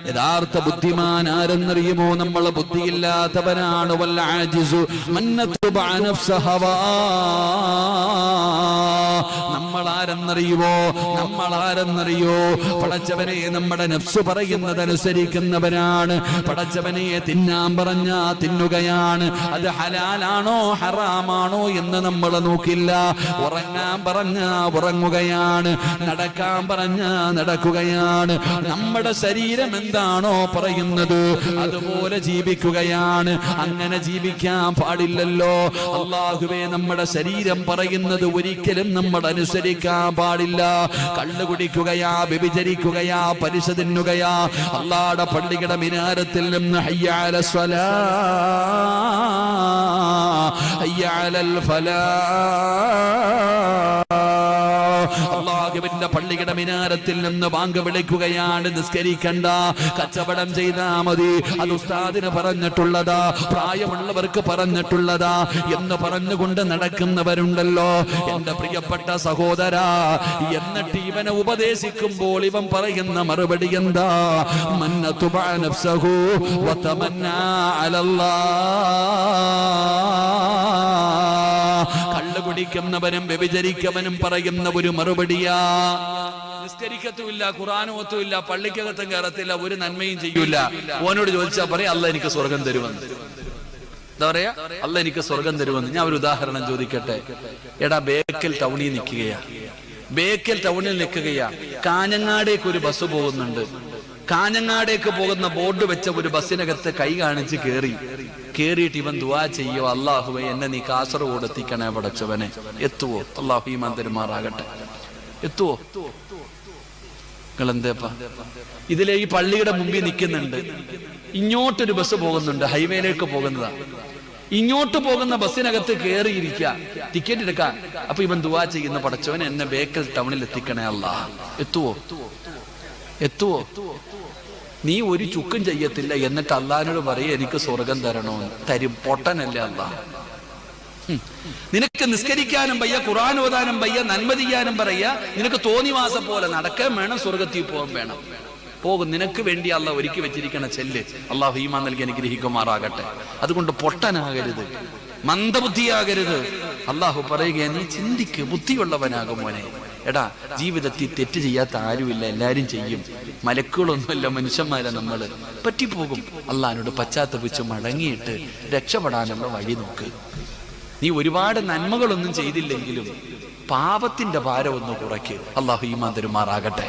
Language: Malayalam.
യഥാർത്ഥ ബുദ്ധിമാൻ ആരെന്നറിയുമോ? നമ്മൾ ബുദ്ധിയില്ലാത്തവനാണ്. വൽ ആജിസു മൻ നത്ബഅ നഫ്സ ഹവാ. നമ്മളാരെന്നറിയോ? പടച്ചവനെ നമ്മുടെ നഫ്സ് പറയുന്നതനുസരിക്കുന്നവനാണ്. പടച്ചവനെ തിന്നാൻ പറഞ്ഞാ തിന്നുകയാണ്. അത് ഹലാലാണോ ഹറാമാണോ എന്ന് നമ്മൾ നോക്കില്ല. ഉറങ്ങാൻ പറഞ്ഞാ ഉറങ്ങുകയാണ്. നടക്കാൻ പറഞ്ഞാ നടക്കുകയാണ്. നമ്മുടെ ശരീരം എന്താണോ പറയുന്നത് അതുപോലെ ജീവിക്കുകയാണ്. അങ്ങനെ ജീവിക്കാൻ പാടില്ലല്ലോ. അല്ലാഹുവേ, നമ്മുടെ ശരീരം പറയുന്നത് ഒരിക്കലും നമ്മൾ അനുസരിക്കാൻ പാടില്ല. കള്ളു കുടിക്കുകയാ, വ്യഭിചരിക്കുകയാ, പലിശ തിന്നുകയാ, അല്ലാഹുവിന്റെ പള്ളിയുടെ മിനാരത്തിൽ നിന്ന് ഹയ്യ അലൽ സ്വലാ ഹയ്യ അലൽ ഫലാ, അല്ലാഹുവിന്റെ പള്ളിയുടെ മിനാരത്തിൽ നിന്ന് ബാങ്ക് വിളിക്കുകയാണ്. നിസ്കരിക്കണ്ട, കച്ചവടം ചെയ്താ മതി, അത് ഉസ്താദിന് പറഞ്ഞിട്ടുള്ളതാ, പ്രായമുള്ളവർക്ക് പറഞ്ഞിട്ടുള്ളതാ എന്ന് പറഞ്ഞുകൊണ്ട് നടക്കുന്നവരുണ്ടല്ലോ. എന്റെ പ്രിയപ്പെട്ട സഹോദരാ, എന്നിട്ട് ഇവനെ ഉപദേശിക്കുമ്പോൾ ഇവൻ പറയുന്ന മറുപടി എന്താ? മന്നതുബഅ നഫ്സഹു വതമന്നാ അലല്ലാഹ്. കള്ളു കുടിക്കുന്നവനും വ്യഭിചരിക്കവനും പറയുന്ന ഒരു മറുപടിയാ. നിസ്കരിക്കത്തുമില്ല, ഖുർആനോത്തുമില്ല, പള്ളിക്കകത്തും കയറത്തില്ല, ഒരു നന്മയും ചെയ്യൂല. ഓനോട് ചോദിച്ചാൽ പറയാം അല്ലാഹ് എനിക്ക് സ്വർഗം തരുമെന്ന്. എന്താ പറയാ? അല്ലാഹ് എനിക്ക് സ്വർഗം തരുമെന്ന്. ഞാൻ ഒരു ഉദാഹരണം ചോദിക്കട്ടെ. എടാ, ബേക്കൽ ടൗണിൽ നിൽക്കുകയാ. കാഞ്ഞങ്ങാടേക്ക് ഒരു ബസ് പോകുന്നുണ്ട്. കാഞ്ഞങ്ങാടേക്ക് പോകുന്ന ബോർഡ് വെച്ച ഒരു ബസ്സിനകത്ത് കൈ കാണിച്ച് കേറിയിട്ട് ഇവൻ ദുആ ചെയ്യോ, അല്ലാഹുവേ എന്നെ നീ കാസർഗോഡ് എത്തിക്കണേ പടച്ചവനെ. എത്തുവോ? അല്ലാഹു ഈമാൻ തരുമാറാകട്ടെ. എത്തുവോ? നിങ്ങളെന്തേപ്പാ ഇതിലെ ഈ പള്ളിയുടെ മുമ്പിൽ നിൽക്കുന്നുണ്ട്. ഇങ്ങോട്ടൊരു ബസ് പോകുന്നുണ്ട്, ഹൈവേയിലേക്ക് പോകുന്നതാ. ഇങ്ങോട്ട് പോകുന്ന ബസ്സിനകത്ത് കയറിയിരിക്കുക, ടിക്കറ്റ് എടുക്കാൻ. അപ്പൊ ഇവൻ ദുആ ചെയ്യുന്ന, പടച്ചവനെ എന്നെ ബേക്കൽ ടൗണിൽ എത്തിക്കണേ അല്ലാഹ്. എത്തുവോ? നീ ഒരു ചുക്കും ചെയ്യത്തില്ല, എന്നിട്ട് അള്ളാഹിനോട് പറയും എനിക്ക് സ്വർഗം തരണോന്ന്. തരും. പൊട്ടനല്ലേ അല്ലാഹ്? നിനക്ക് നിസ്കരിക്കാനും വയ്യ, ഖുർആൻ ഓതാനും വയ്യ, നന്മ ചെയ്യാനും പറയ. നിനക്ക് തോന്നിവാസം പോലെ നടക്കാൻ വേണം, സ്വർഗത്തിൽ പോകാൻ വേണം. പോകും. നിനക്ക് വേണ്ടി അല്ലാഹ് ഒരുക്കി വെച്ചിരിക്കണ ചെല്ല്. അല്ലാഹു ഈമാൻ നൽകി അനുഗ്രഹിക്കുമാറാകട്ടെ. അതുകൊണ്ട് പൊട്ടനാകരുത്, മന്ദബുദ്ധിയാകരുത്. അല്ലാഹു പറയുക, നീ ചിന്തിക്ക്, ബുദ്ധിയുള്ളവനാകും മോനെ. എടാ, ജീവിതത്തിൽ തെറ്റ് ചെയ്യാത്ത ആരുമില്ല, എല്ലാരും ചെയ്യും. മലക്കുകളൊന്നുമല്ല, മനുഷ്യന്മാരെ നമ്മള്. പറ്റിപ്പോകും. അല്ലാഹുവിനോട് പശ്ചാത്തപിച്ച് മടങ്ങിയിട്ട് രക്ഷപ്പെടാനുള്ള വഴി നോക്ക്. നീ ഒരുപാട് നന്മകളൊന്നും ചെയ്തില്ലെങ്കിലും പാപത്തിന്റെ ഭാരം ഒന്ന് കുറയ്ക്ക്. അല്ലാഹു ഈമാൻ തരുമാറാകട്ടെ.